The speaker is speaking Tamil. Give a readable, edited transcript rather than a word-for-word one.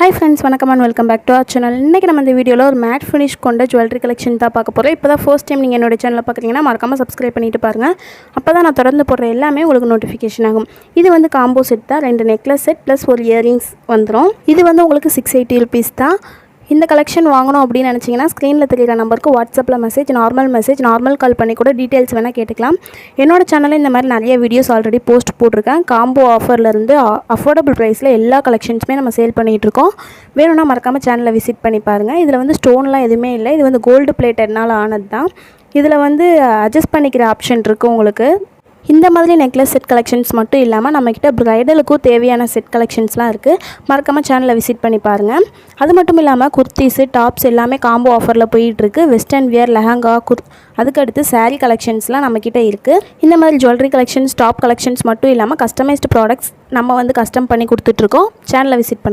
High friends vanakkam and welcome back to our channel. इनके நம்ம இந்த வீடியோல ஒரு மேட் ஃபினிஷ் கொண்ட ஜுவல்லரி கலெக்ஷன் தான் பார்க்க போறோம்। இப்போதான் ஃபர்ஸ்ட் டைம் நீங்க என்னோட சேனலை பார்க்கறீங்கன்னா மறக்காம Subscribe பண்ணிட்டு பாருங்க। அப்பதான் நான் தொடர்ந்து போடுற எல்லாமே உங்களுக்கு நோட்டிஃபிகேஷன் ஆகும்। இது வந்து காம்போ செட் தான், ரெண்டு நெக்லஸ் செட் ப்ளஸ் ஒரு இயரிங்ஸ் வந்துரும்। இது வந்து உங்களுக்கு 680 ரூபீஸ் தான்। இந்த கலெக்ஷன் வாங்கணும் அப்படி நினைச்சீங்கன்னா ஸ்க்ரீன்ல தெரியுற நம்பருக்கு வாட்ஸ்அப்ல மெசேஜ் நார்மல் கால் பண்ணி கூட டீடைல்ஸ் வேணா கேட்டுக்கலாம்। என்னோட சேனல்ல இந்த மாதிரி நிறைய வீடியோஸ் ஆல்ரெடி போஸ்ட் போட்டுருக்கேன்। காம்போ ஆஃபர்ல இருந்து அஃபோர்டபுள் பிரைஸ்ல எல்லா கலெக்ஷன்ஸ்மே நம்ம சேல் பண்ணிட்டு இருக்கோம்। வேணும்னா மறக்காம சேனலை விசிட் பண்ணி பாருங்க। இதுல வந்து ஸ்டோன்லாம் எதுவுமே இல்லை, இது வந்து கோல்டு பிளேட்டட்னால ஆனது தான்। இதுல வந்து அட்ஜஸ்ட் பண்ணிக்கிற ஆப்ஷன் இருக்கு உங்களுக்கு। இந்த மாதிரி நெக்லஸ் செட் கலெக்ஷன்ஸ் மட்டும் இல்லாமல் நம்மக்கிட்ட பிரைடலுக்கும் தேவையான செட் கலெக்ஷன்ஸ்லாம் இருக்குது। மறக்காமல் சேனலை விசிட் பண்ணி பாருங்கள்। அது மட்டும் இல்லாமல் குர்த்திஸு டாப்ஸ் எல்லாமே காம்போ ஆஃபரில் போயிட்டுருக்கு। வெஸ்டர்ன் வியர் லெஹங்கா அதுக்கடுத்து சாரீ கலெக்ஷன்ஸ்லாம் நம்மக்கிட்ட இருக்குது। இந்த மாதிரி ஜுவல்லரி கலெக்ஷன்ஸ் டாப் கலெக்ஷன்ஸ் மட்டும் இல்லாமல் கஸ்டமைஸ்டு ப்ராடக்ட்ஸ் நம்ம வந்து கஸ்டம் பண்ணி கொடுத்துட்ருக்கோம்। சேனலை விசிட் பண்ணுங்கள்।